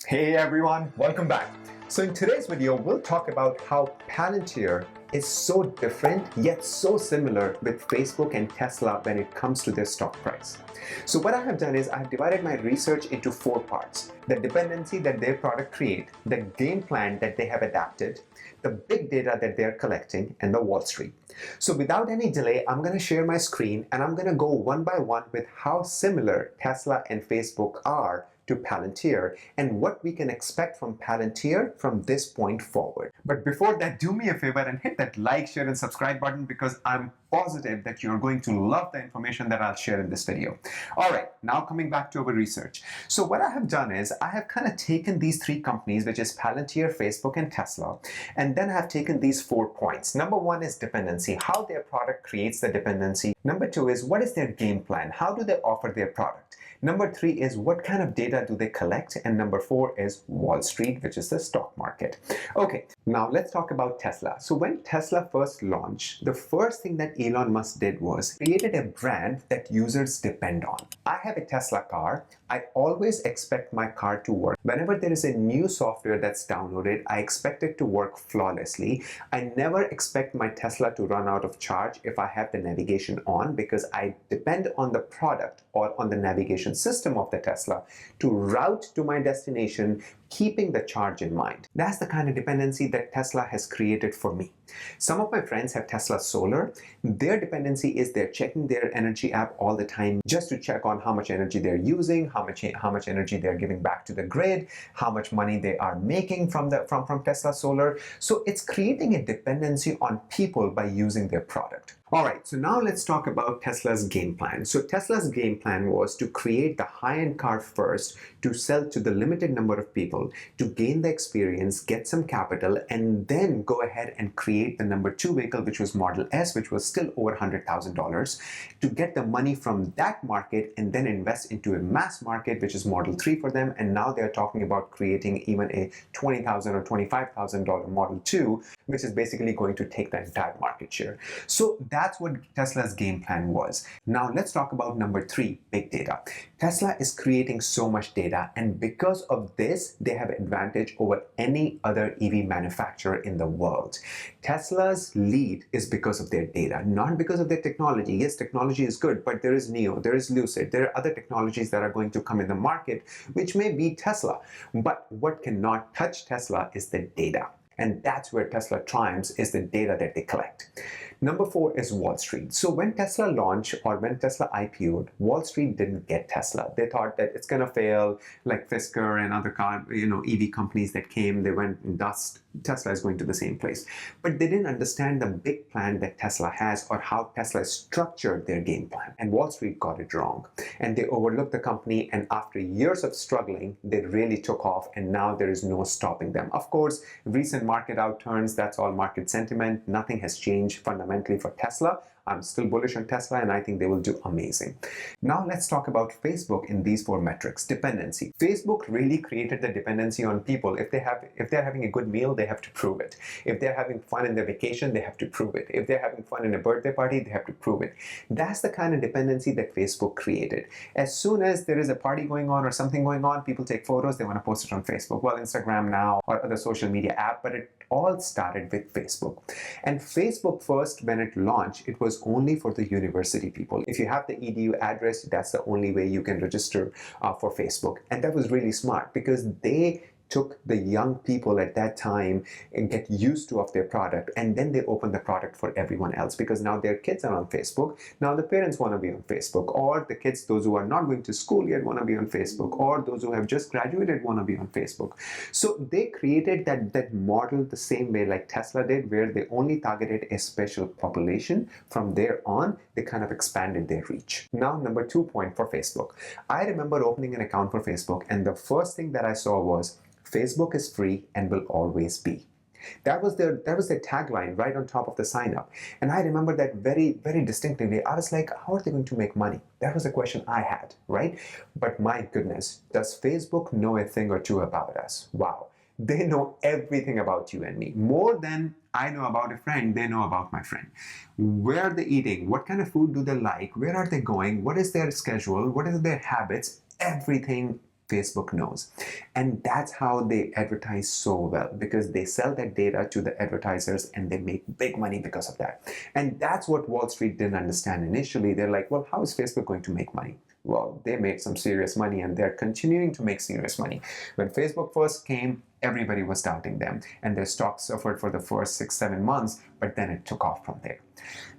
Hey everyone, welcome back. So in today's video, we'll talk about how Palantir is so different yet so similar with Facebook and Tesla when it comes to their stock price. So what I have done is I've divided my research into 4 parts: the dependency that their product create, the game plan that they have adapted, the big data that they're collecting, and the Wall Street. So without any delay, I'm going to share my screen and I'm going to go one by one with how similar Tesla and Facebook are to Palantir and what we can expect from Palantir from this point forward. But before that, do me a favor and hit that like, share, and subscribe button because I'm positive that you're going to love the information that I'll share in this video. All right, now coming back to our research. So what I have done is I have kind of taken these 3 companies, which is Palantir, Facebook, and Tesla, and then I have taken these 4 points. Number 1 is dependency, how their product creates the dependency. Number 2 is what is their game plan, how do they offer their product. Number 3 is what kind of data do they collect, and number 4 is Wall Street, which is the stock market. Okay, now let's talk about Tesla. So when Tesla first launched, the first thing that Elon Musk did was created a brand that users depend on. I have a Tesla car. I always expect my car to work. Whenever there is a new software that's downloaded, I expect it to work flawlessly. I never expect my Tesla to run out of charge if I have the navigation on, because I depend on the product or on the navigation system of the Tesla to route to my destination, keeping the charge in mind. That's the kind of dependency that Tesla has created for me. Some of my friends have Tesla Solar. Their dependency is they're checking their energy app all the time just to check on how much energy they're using, how much energy they're giving back to the grid, how much money they are making from Tesla Solar. So it's creating a dependency on people by using their product. All right, so now let's talk about Tesla's game plan. So Tesla's game plan was to create the high-end car first, to sell to the limited number of people, to gain the experience, get some capital, and then go ahead and create the number 2 vehicle, which was Model S, which was still over $100,000, to get the money from that market and then invest into a mass market, which is Model 3 for them. And now they're talking about creating even a $20,000 or $25,000 Model 2, which is basically going to take the entire market share. So that's what Tesla's game plan was. Now let's talk about number 3, big data. Tesla is creating so much data, and because of this, they have advantage over any other EV manufacturer in the world. Tesla's lead is because of their data, not because of their technology. Yes, technology is good, but there is NIO, there is Lucid, there are other technologies that are going to come in the market, which may beat Tesla. But what cannot touch Tesla is the data. And that's where Tesla triumphs, is the data that they collect. Number 4 is Wall Street. So when Tesla launched, or when Tesla IPO'd, Wall Street didn't get Tesla. They thought that it's gonna fail, like Fisker and other EV companies that came, they went in dust. Tesla is going to the same place. But they didn't understand the big plan that Tesla has, or how Tesla structured their game plan. And Wall Street got it wrong. And they overlooked the company, and after years of struggling, they really took off, and now there is no stopping them. Of course, recent market outturns, that's all market sentiment. Nothing has changed fundamentally for Tesla. I'm still bullish on Tesla, and I think they will do amazing. Now let's talk about Facebook in these 4 metrics. Dependency. Facebook really created the dependency on people. If they're having a good meal, they have to prove it. If they're having fun in their vacation, they have to prove it. If they're having fun in a birthday party, they have to prove it. That's the kind of dependency that Facebook created. As soon as there is a party going on or something going on, people take photos, they want to post it on Facebook. Well, Instagram now, or other social media app, but it all started with Facebook. And Facebook first, when it launched, it was only for the university people. If you have the edu address, that's the only way you can register for Facebook. And that was really smart, because they took the young people at that time and get used to of their product, and then they open the product for everyone else, because now their kids are on Facebook. Now the parents want to be on Facebook, or the kids, those who are not going to school yet, want to be on Facebook, or those who have just graduated want to be on Facebook. So they created that model the same way like Tesla did, where they only targeted a special population. From there on, they kind of expanded their reach. Now, number 2 point for Facebook. I remember opening an account for Facebook, and the first thing that I saw was, Facebook is free and will always be. That was their tagline right on top of the sign up. And I remember that very, very distinctively. I was like, how are they going to make money? That was a question I had, right? But my goodness, does Facebook know a thing or two about us? Wow. They know everything about you and me. More than I know about a friend, they know about my friend. Where are they eating? What kind of food do they like? Where are they going? What is their schedule? What are their habits? Everything Facebook knows. And that's how they advertise so well, because they sell that data to the advertisers and they make big money because of that. And that's what Wall Street didn't understand initially. They're like, well, how is Facebook going to make money? Well, they made some serious money and they're continuing to make serious money. When Facebook first came, everybody was doubting them and their stock suffered for the first 6-7 months, but then it took off from there.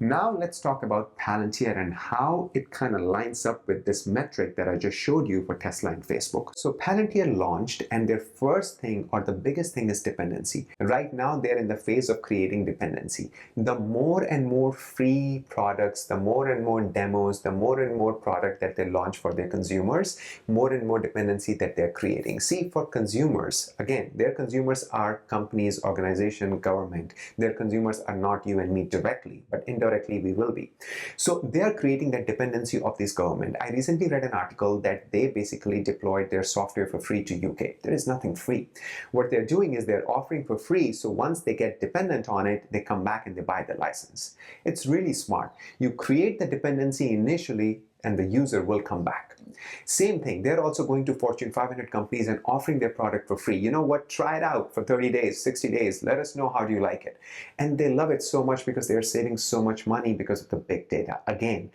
Now let's talk about Palantir and how it kind of lines up with this metric that I just showed you for Tesla and Facebook. So Palantir launched, and their first thing, or the biggest thing, is dependency. Right now they're in the phase of creating dependency. The more and more free products, the more and more demos, the more and more product that they launch for their consumers, more and more dependency that they're creating. See, for consumers, again, their consumers are companies, organization, government. Their consumers are not you and me directly, but indirectly we will be. So they are creating that dependency of this government. I recently read an article that they basically deployed their software for free to UK. There is nothing free. What they're doing is they're offering for free, so once they get dependent on it, they come back and they buy the license. It's really smart. You create the dependency initially and the user will come back. Same thing, they're also going to Fortune 500 companies and offering their product for free. You know what, try it out for 30 days, 60 days, let us know how do you like it. And they love it so much because they're saving so much money because of the big data. Again,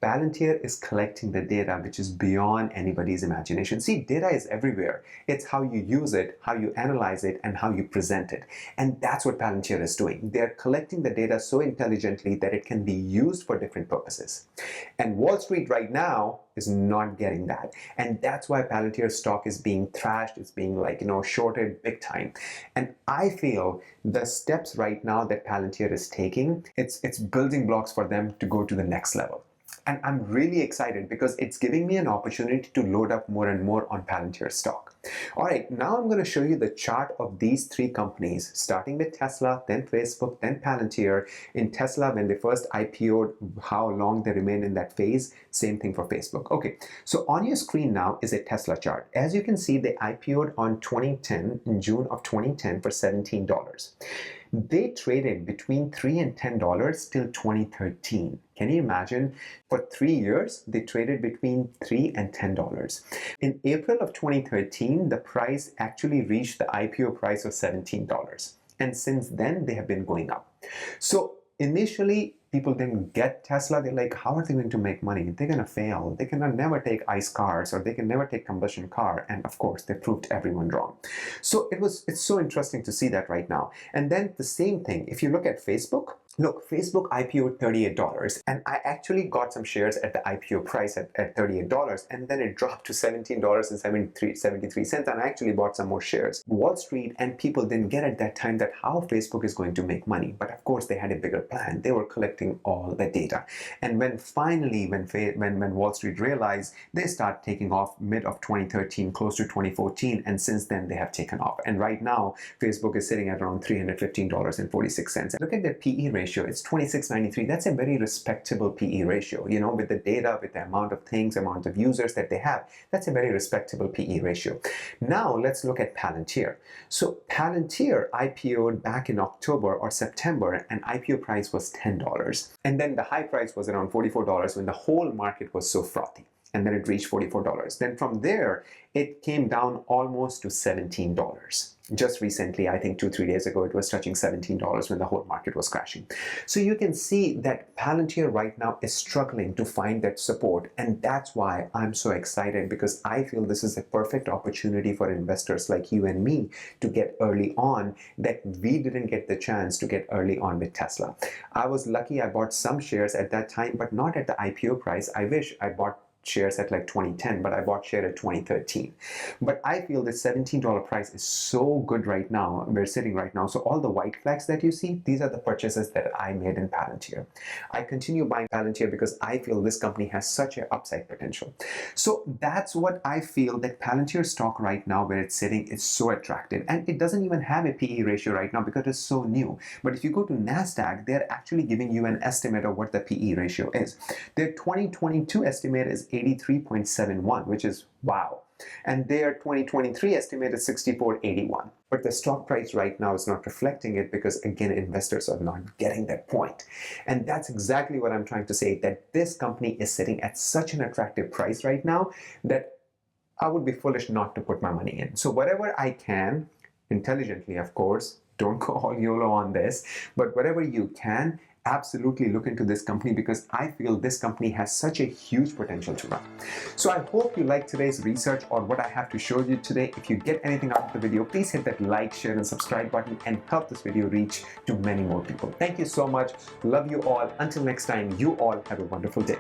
Palantir is collecting the data which is beyond anybody's imagination. See, data is everywhere. It's how you use it, how you analyze it, and how you present it. And that's what Palantir is doing. They're collecting the data so intelligently that it can be used for different purposes. And Wall Street right now is not getting that. And that's why Palantir stock is being thrashed, it's being shorted big time. And I feel the steps right now that Palantir is taking, it's building blocks for them to go to the next level. And I'm really excited because it's giving me an opportunity to load up more and more on Palantir stock. All right, now I'm going to show you the chart of these three companies, starting with Tesla, then Facebook, then Palantir. In Tesla, when they first IPO'd, how long they remained in that phase, same thing for Facebook. Okay, so on your screen now is a Tesla chart. As you can see, they IPO'd on 2010, in June of 2010 for $17. They traded between $3 and $10 till 2013. Can you imagine? For 3 years, they traded between $3 and $10. In April of 2013, the price actually reached the IPO price of $17. And since then, they have been going up. So initially, people didn't get Tesla. They're like, how are they going to make money? They're going to fail. They can never take ICE cars, or they can never take combustion car. And of course, they proved everyone wrong. So it's so interesting to see that right now. And then the same thing, if you look at Facebook, look, Facebook IPO'd $38, and I actually got some shares at the IPO price at $38, and then it dropped to $17.73, and I actually bought some more shares. Wall Street and people didn't get at that time that how Facebook is going to make money, but of course they had a bigger plan. They were collecting all the data, and when finally, when Wall Street realized, they start taking off mid of 2013, close to 2014, and since then they have taken off. And right now, Facebook is sitting at around $315.46. Look at the PE ratio. It's 26.93. That's a very respectable PE ratio. You know, with the data, with the amount of things, amount of users that they have, that's a very respectable PE ratio. Now let's look at Palantir. So Palantir IPO'd back in October or September, and IPO price was $10. And then the high price was around $44 when the whole market was so frothy. And then it reached $44. Then from there, it came down almost to $17. Just recently, I think 2-3 days ago, it was touching $17 when the whole market was crashing. So you can see that Palantir right now is struggling to find that support. And that's why I'm so excited, because I feel this is a perfect opportunity for investors like you and me to get early on that we didn't get the chance to get early on with Tesla. I was lucky I bought some shares at that time, but not at the IPO price. I wish I bought shares at like 2010, but I bought share at 2013. But I feel the $17 price is so good right now. We're sitting right now. So all the white flags that you see, these are the purchases that I made in Palantir. I continue buying Palantir because I feel this company has such an upside potential. So that's what I feel, that Palantir stock right now, where it's sitting, is so attractive. And it doesn't even have a PE ratio right now because it's so new. But if you go to NASDAQ, they're actually giving you an estimate of what the PE ratio is. Their 2022 estimate is 83.71, which is wow. And their 2023 estimate is 64.81. But the stock price right now is not reflecting it because, again, investors are not getting that point. And that's exactly what I'm trying to say, that this company is sitting at such an attractive price right now that I would be foolish not to put my money in. So whatever I can, intelligently of course, don't go all YOLO on this, but whatever you can, absolutely look into this company because I feel this company has such a huge potential to run. So I hope you liked today's research or what I have to show you today. If you get anything out of the video, please hit that like, share and subscribe button and help this video reach to many more people. Thank you so much. Love you all. Until next time, you all have a wonderful day.